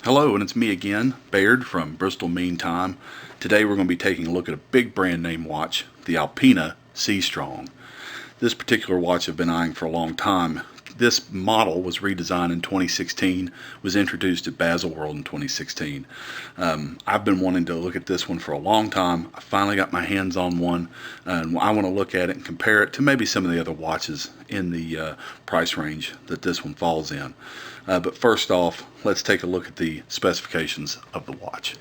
Hello, and it's me again, Baird from Bristol Meantime. Today we're going to be taking a look at a big brand name watch, the Alpina Seastrong. This particular watch I've been eyeing for a long time. This model was redesigned in 2016, was introduced at Baselworld in 2016. I've been wanting to look at this one for a long time. I finally got my hands on one, and I want to look at it and compare it to maybe some of the other watches in the price range that this one falls in. But first off, let's take a look at the specifications of the watch.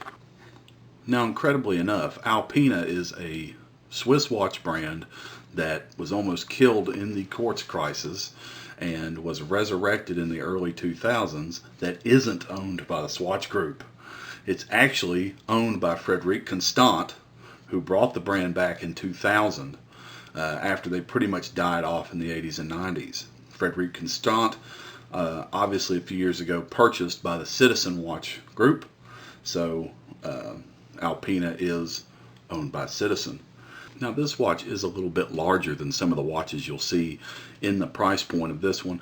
Now, incredibly enough, Alpina is a Swiss watch brand that was almost killed in the quartz crisis and was resurrected in the early 2000s that isn't owned by the Swatch Group. It's actually owned by Frederic Constant, who brought the brand back in 2000 after they pretty much died off in the 80s and 90s. Frederic Constant, obviously a few years ago, purchased by the Citizen Watch Group, so Alpina is owned by Citizen. Now, this watch is a little bit larger than some of the watches you'll see in the price point of this one.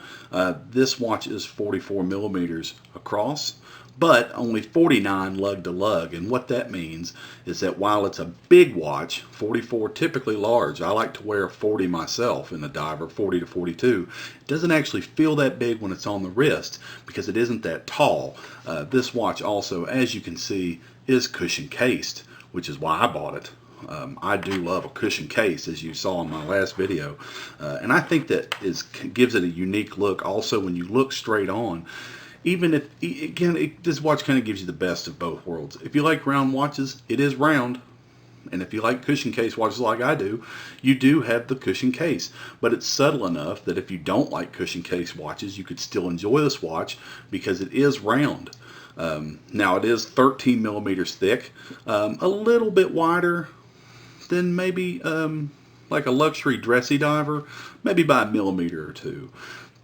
This watch is 44 millimeters across, but only 49 lug to lug. And what that means is that while it's a big watch, 44 typically large, I like to wear a 40 myself in the diver, 40 to 42. It doesn't actually feel that big when it's on the wrist because it isn't that tall. This watch also, as you can see, is cushion cased, which is why I bought it. I do love a cushion case, as you saw in my last video, and I think that gives it a unique look. Also, when you look straight on, even if, again, this watch kind of gives you the best of both worlds. If you like round watches, it is round, and if you like cushion case watches like I do, you do have the cushion case, but it's subtle enough that if you don't like cushion case watches, you could still enjoy this watch because it is round. Now, it is 13 millimeters thick, a little bit wider than maybe like a luxury dressy diver, maybe by a millimeter or two,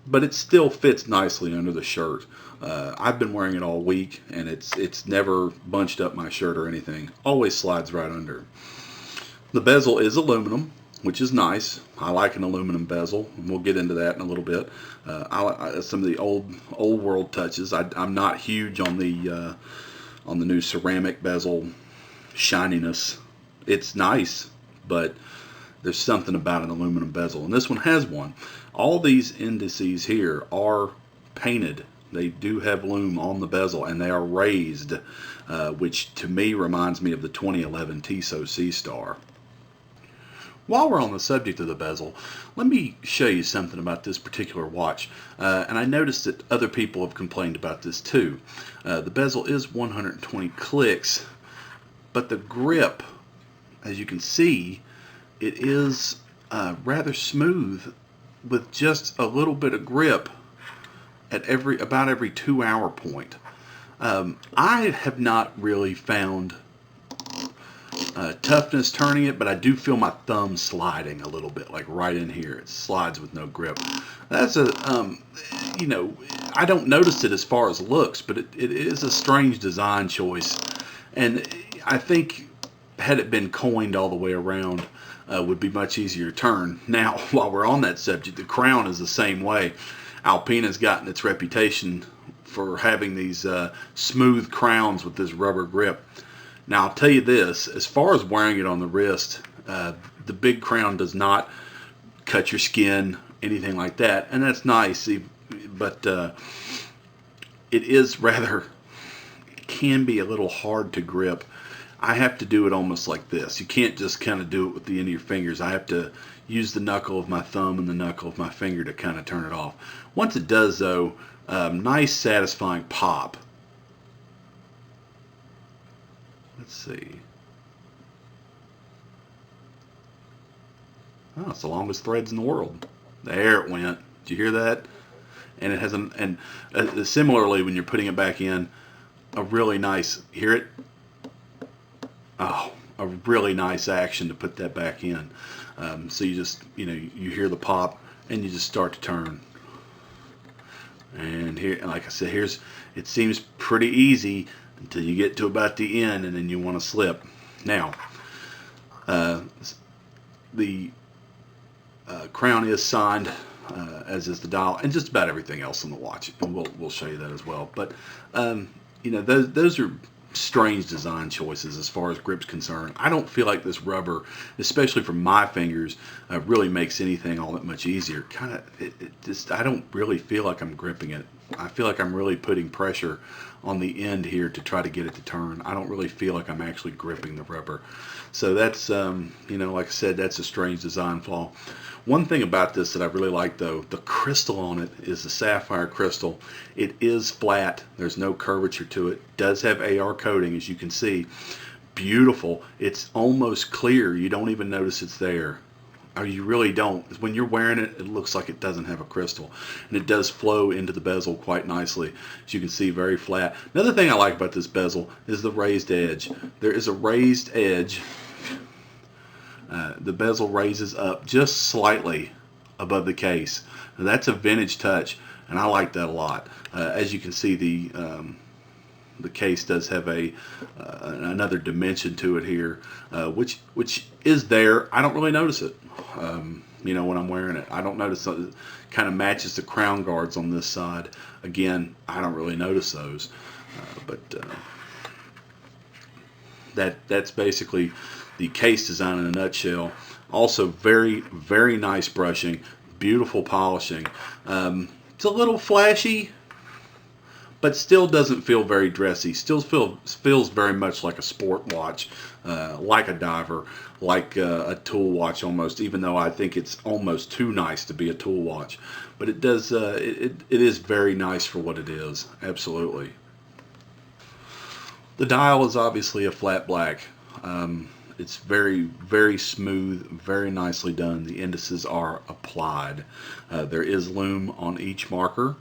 but it still fits nicely under the shirt. I've been wearing it all week, and it's never bunched up my shirt or anything. Always slides right under. The bezel is aluminum, which is nice. I like an aluminum bezel, and we'll get into that in a little bit. Some of the old world touches. I'm not huge on the new ceramic bezel shininess. It's nice, but there's something about an aluminum bezel, and this one has one. All these indices here are painted. They do have lume on the bezel, and they are raised, which to me reminds me of the 2011 Tissot Seastar. While we're on the subject of the bezel, let me show you something about this particular watch. And I noticed that other people have complained about this too. The bezel is 120 clicks, but the grip, as you can see, it is rather smooth with just a little bit of grip at about every 2-hour point. I have not really found toughness turning it, but I do feel my thumb sliding a little bit, like right in here. It slides with no grip. That's I don't notice it as far as looks, but it is a strange design choice, and I think had it been coined all the way around, would be much easier to turn. Now, while we're on that subject, the crown is the same way. Alpina's gotten its reputation for having these smooth crowns with this rubber grip. Now, I'll tell you this, as far as wearing it on the wrist, the big crown does not cut your skin, anything like that, and that's nice, but it is rather, it can be a little hard to grip. I have to do it almost like this. You can't just kind of do it with the end of your fingers. I have to use the knuckle of my thumb and the knuckle of my finger to kind of turn it off. Once it does, though, nice satisfying pop. Let's see. Oh, it's the longest threads in the world. There it went. Did you hear that? And it has similarly, when you're putting it back in, a really nice, hear it? Oh, a really nice action to put that back in. So you just, you hear the pop and you just start to turn. And here, like I said, it seems pretty easy until you get to about the end, and then you want to slip. Now, the crown is signed, as is the dial, and just about everything else on the watch. And we'll show you that as well. But those are strange design choices as far as grip's concerned. I don't feel like this rubber, especially for my fingers, really makes anything all that much easier. I don't really feel like I'm gripping it. I feel like I'm really putting pressure on the end here to try to get it to turn. I don't really feel like I'm actually gripping the rubber. So that's, like I said, that's a strange design flaw. One thing about this that I really like, though, the crystal on it is the sapphire crystal. It is flat. There's no curvature to it. Does have AR coating, as you can see. Beautiful. It's almost clear. You don't even notice it's there. Or you really don't. When you're wearing it, it looks like it doesn't have a crystal. And it does flow into the bezel quite nicely. As you can see, very flat. Another thing I like about this bezel is the raised edge. There is a raised edge. The bezel raises up just slightly above the case. Now, that's a vintage touch, and I like that a lot. As you can see, the case does have another dimension to it here, which is there. I don't really notice it. When I'm wearing it, I don't notice it. Kind of matches the crown guards on this side. Again, I don't really notice those, but that's basically the case design in a nutshell. Also, very, very nice brushing, beautiful polishing. It's a little flashy, but still doesn't feel very dressy. Still feels very much like a sport watch, like a diver, like a tool watch almost, even though I think it's almost too nice to be a tool watch. But it does, it is very nice for what it is, absolutely. The dial is obviously a flat black. It's very, very smooth, very nicely done. The indices are applied. There is lume on each marker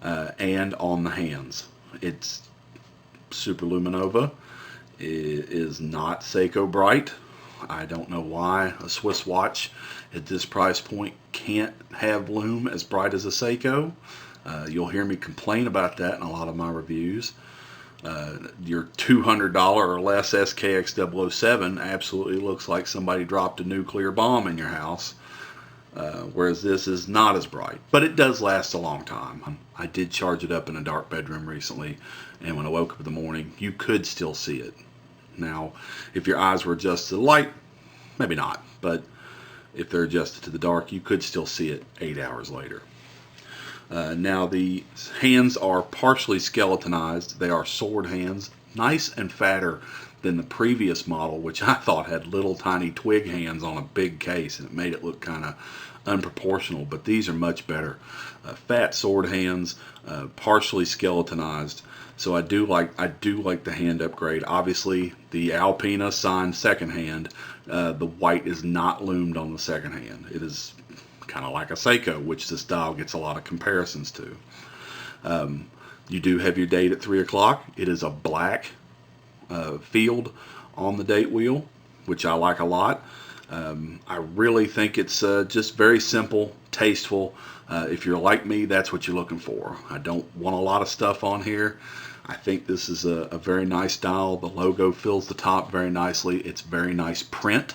and on the hands. It's Super Luminova. It is not Seiko Bright. I don't know why a Swiss watch at this price point can't have lume as bright as a Seiko. You'll hear me complain about that in a lot of my reviews. Your $200 or less SKX 007 absolutely looks like somebody dropped a nuclear bomb in your house, whereas this is not as bright, but it does last a long time. I did charge it up in a dark bedroom recently, and when I woke up in the morning, you could still see it. Now, if your eyes were adjusted to the light, maybe not, but if they're adjusted to the dark, you could still see it 8 hours later. Now the hands are partially skeletonized. They are sword hands, nice and fatter than the previous model, which I thought had little tiny twig hands on a big case, and it made it look kind of unproportional, but these are much better. Fat sword hands, partially skeletonized. So I do like the hand upgrade. Obviously, the Alpina signed second hand. The white is not loomed on the second hand. It is kind of like a Seiko, which this dial gets a lot of comparisons to. You do have your date at 3 o'clock. It is a black field on the date wheel, which I like a lot. I really think it's just very simple, tasteful. If you're like me, that's what you're looking for. I don't want a lot of stuff on here. I think this is a very nice dial. The logo fills the top very nicely. It's very nice print.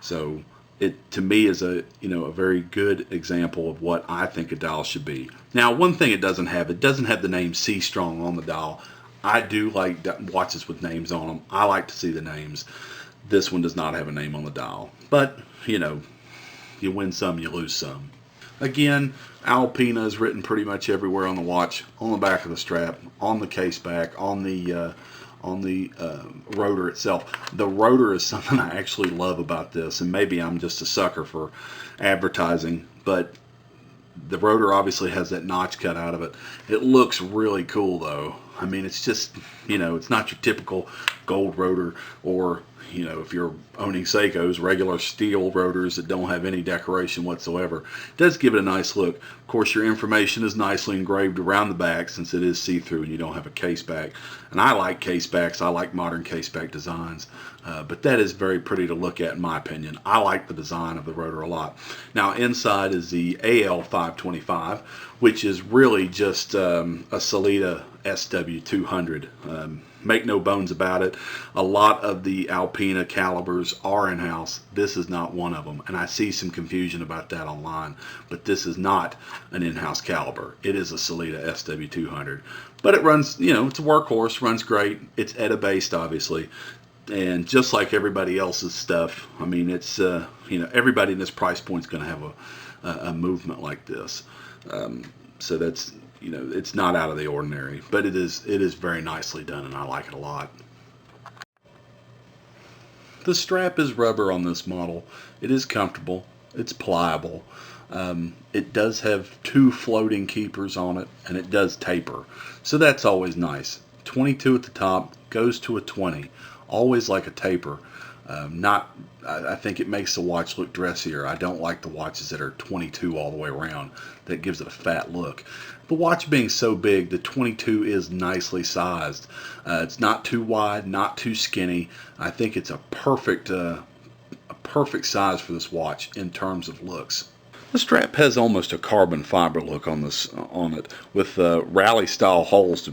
So it, to me, is a very good example of what I think a dial should be. Now, one thing it doesn't have the name Seastrong on the dial. I do like watches with names on them. I like to see the names. This one does not have a name on the dial. But, you win some, you lose some. Again, Alpina is written pretty much everywhere on the watch, on the back of the strap, on the case back, on the rotor itself. The rotor is something I actually love about this, and maybe I'm just a sucker for advertising, but the rotor obviously has that notch cut out of it. It looks really cool, though. I mean, it's just, it's not your typical gold rotor, or, if you're owning Seikos, regular steel rotors that don't have any decoration whatsoever. It does give it a nice look. Of course, your information is nicely engraved around the back, since it is see-through and you don't have a case back. And I like case backs. I like modern case back designs. But that is very pretty to look at, in my opinion. I like the design of the rotor a lot. Now, inside is the AL525, which is really just a Sellita SW200. make no bones about it, a lot of the Alpina calibers are in-house. This is not one of them, and I see some confusion about that online, but this is not an in-house caliber. It is a Sellita SW200, but it runs, you know, it's a workhorse, runs great. It's ETA based, obviously, and just like everybody else's stuff, I mean, it's you know, everybody in this price point is going to have a movement like this. So that's, you know, it's not out of the ordinary, but it is very nicely done, and I like it a lot. The strap is rubber on this model. It is comfortable. It's pliable. It does have 2 floating keepers on it, and it does taper, so that's always nice. 22 at the top, goes to a 20. Always like a taper. I think it makes the watch look dressier. I don't like the watches that are 22 all the way around. That gives it a fat look. The watch being so big, the 22 is nicely sized. It's not too wide, not too skinny. I think it's a perfect size for this watch in terms of looks. The strap has almost a carbon fiber look on it, with rally style holes.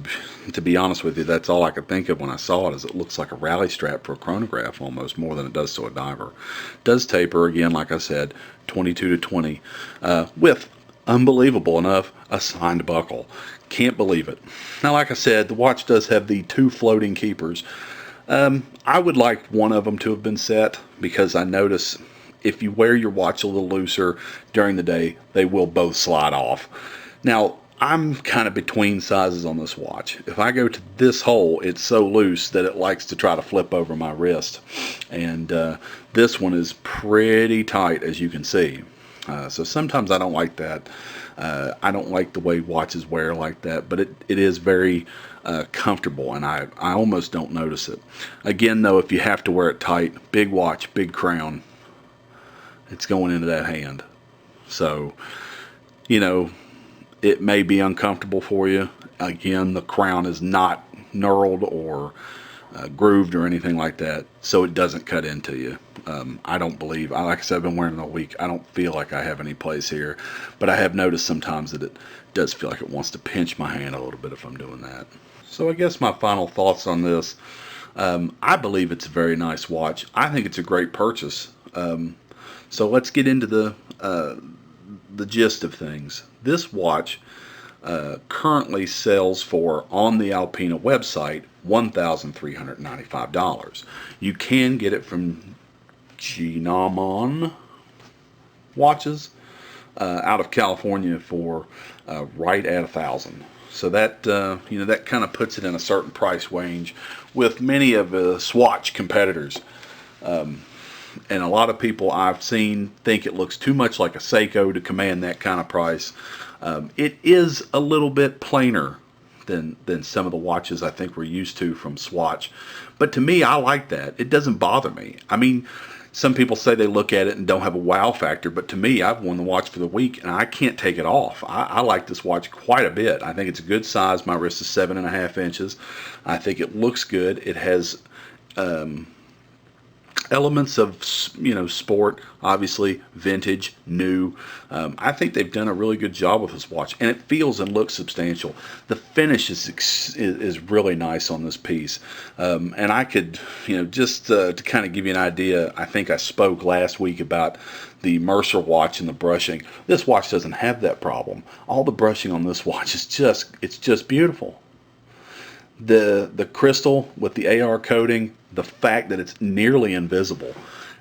To be honest with you, that's all I could think of when I saw it. Is it looks like a rally strap for a chronograph almost, more than it does to a diver. Does taper again, like I said, 22 to 20, with, unbelievable enough, a signed buckle. Can't believe it. Now, like I said, the watch does have the 2 floating keepers. I would like one of them to have been set, because I notice if you wear your watch a little looser during the day, they will both slide off. Now, I'm kind of between sizes on this watch. If I go to this hole, it's so loose that it likes to try to flip over my wrist. And this one is pretty tight, as you can see. So sometimes I don't like that. I don't like the way watches wear like that, but it is very comfortable, and I almost don't notice it. Again, though, if you have to wear it tight, big watch, big crown, it's going into that hand. So, you know, it may be uncomfortable for you. Again, the crown is not knurled or grooved or anything like that, so it doesn't cut into you. I don't believe, like I said, I've been wearing it all week. I don't feel like I have any place here, but I have noticed sometimes that it does feel like it wants to pinch my hand a little bit if I'm doing that. So I guess my final thoughts on this, I believe it's a very nice watch. I think it's a great purchase. So let's get into the gist of things. This watch currently sells for, on the Alpina website, $1,395. You can get it from Genamon watches out of California for right at $1,000. So that you know, that kind of puts it in a certain price range with many of the Swatch competitors. And a lot of people I've seen think it looks too much like a Seiko to command that kind of price. It is a little bit plainer than some of the watches I think we're used to from Swatch. But to me, I like that. It doesn't bother me. I mean, some people say they look at it and don't have a wow factor, but to me, I've worn the watch for the week and I can't take it off. I like this watch quite a bit. I think it's a good size. My wrist is 7.5 inches. I think it looks good. It has elements of, you know, sport, obviously, vintage, new. I think they've done a really good job with this watch, and it feels and looks substantial. The finish is really nice on this piece, and I could, you know, just to kind of give you an idea, I think I spoke last week about the Mercer watch and the brushing. This watch doesn't have that problem. All the brushing on this watch is just beautiful. The crystal with the AR coating, the fact that it's nearly invisible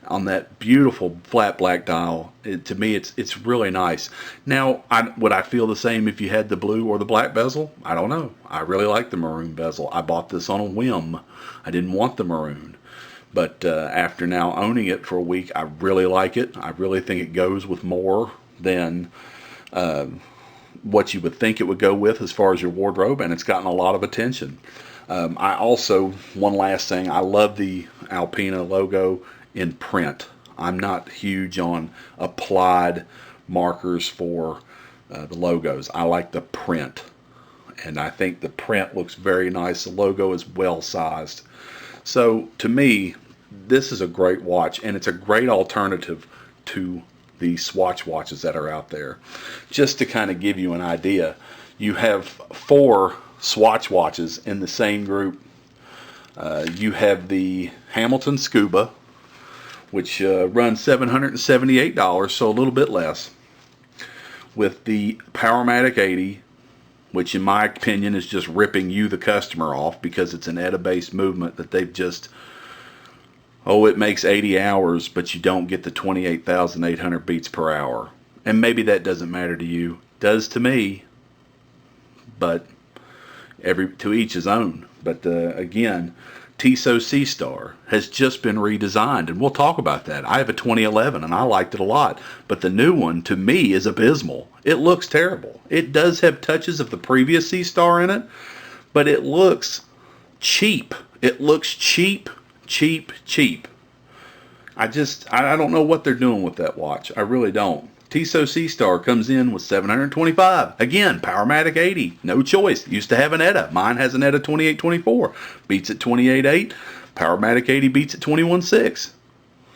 on that beautiful flat black dial, to me it's really nice. Now, would I feel the same if you had the blue or the black bezel? I don't know. I really like the maroon bezel. I bought this on a whim. I didn't want the maroon. But after now owning it for a week, I really like it. I really think it goes with more than what you would think it would go with as far as your wardrobe, and it's gotten a lot of attention. I also, one last thing, I love the Alpina logo in print. I'm not huge on applied markers for the logos. I like the print, and I think the print looks very nice. The logo is well sized. So to me, this is a great watch, and it's a great alternative to the Swatch watches that are out there. Just to kind of give you an idea, you have 4 Swatch watches in the same group You have the Hamilton Scuba, which runs $778, so a little bit less, with the Powermatic 80, which in my opinion is just ripping you, the customer, off, because it's an ETA-based movement that they've just, oh, it makes 80 hours, but you don't get the 28,800 beats per hour. And maybe that doesn't matter to you. It does to me, but to each his own. But again, Tissot Seastar has just been redesigned, and we'll talk about that. I have a 2011 and I liked it a lot, but the new one to me is abysmal. It looks terrible. It does have touches of the previous Seastar in it, but it looks cheap. It looks cheap. I don't know what they're doing with that watch. I really don't. Tissot Seastar comes in with 725. Again, Powermatic 80. No choice. Used to have an ETA. Mine has an ETA 2824. Beats at 28.8. Powermatic 80 beats at 21.6.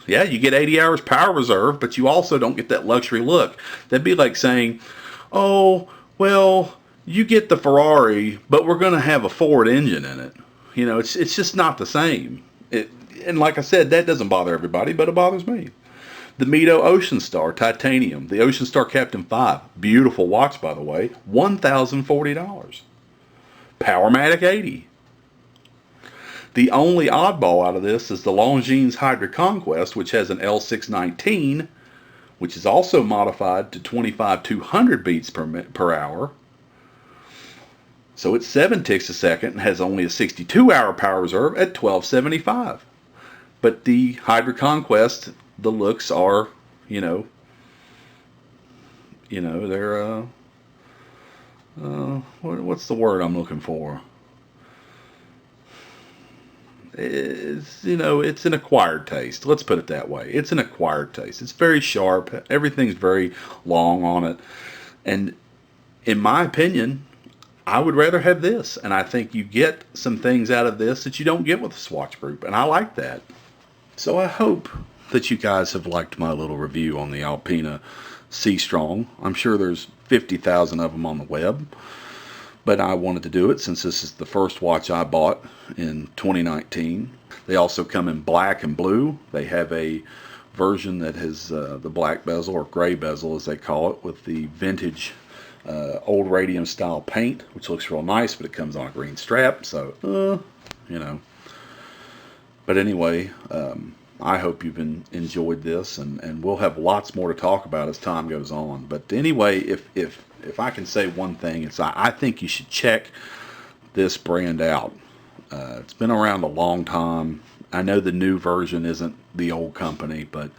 Yeah, you get 80 hours power reserve, but you also don't get that luxury look. That'd be like saying, oh, well, you get the Ferrari, but we're going to have a Ford engine in it. You know, it's just not the same. And like I said, that doesn't bother everybody, but it bothers me. The Mito Ocean Star Titanium, the Ocean Star Captain 5. Beautiful watch, by the way. $1,040. Powermatic 80. The only oddball out of this is the Longines Hydra Conquest, which has an L619, which is also modified to 25,200 beats per hour. So it's 7 ticks a second and has only a 62-hour power reserve at 1275. But the Hydra Conquest, the looks are, they're, what's the word I'm looking for? It's an acquired taste. Let's put it that way. It's an acquired taste. It's very sharp. Everything's very long on it. And in my opinion, I would rather have this. And I think you get some things out of this that you don't get with the Swatch Group. And I like that. So I hope that you guys have liked my little review on the Alpina Seastrong. I'm sure there's 50,000 of them on the web, but I wanted to do it since this is the first watch I bought in 2019. They also come in black and blue. They have a version that has the black bezel, or gray bezel as they call it, with the vintage old radium style paint, which looks real nice, but it comes on a green strap, so But anyway, I hope you've enjoyed this, and we'll have lots more to talk about as time goes on. But anyway, if I can say one thing, it's I think you should check this brand out. It's been around a long time. I know the new version isn't the old company, but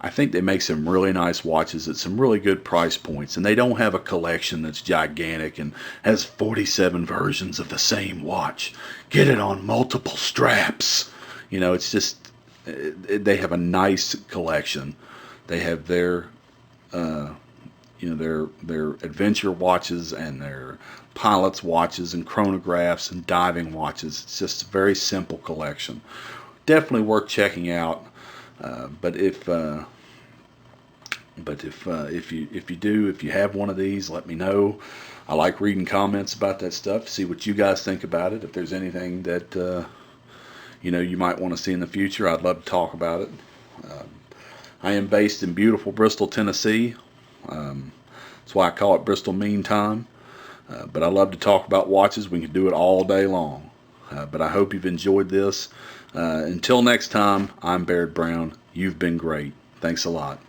I think they make some really nice watches at some really good price points, and they don't have a collection that's gigantic and has 47 versions of the same watch. Get it on multiple straps. It's just, they have a nice collection. They have their adventure watches and their pilot's watches and chronographs and diving watches. It's just a very simple collection. Definitely worth checking out. But if you have one of these, let me know. I like reading comments about that stuff. See what you guys think about it. If there's anything that you might want to see in the future, I'd love to talk about it. I am based in beautiful Bristol, Tennessee. That's why I call it Bristol Meantime. But I love to talk about watches. We can do it all day long. But I hope you've enjoyed this. Until next time, I'm Baird Brown. You've been great. Thanks a lot.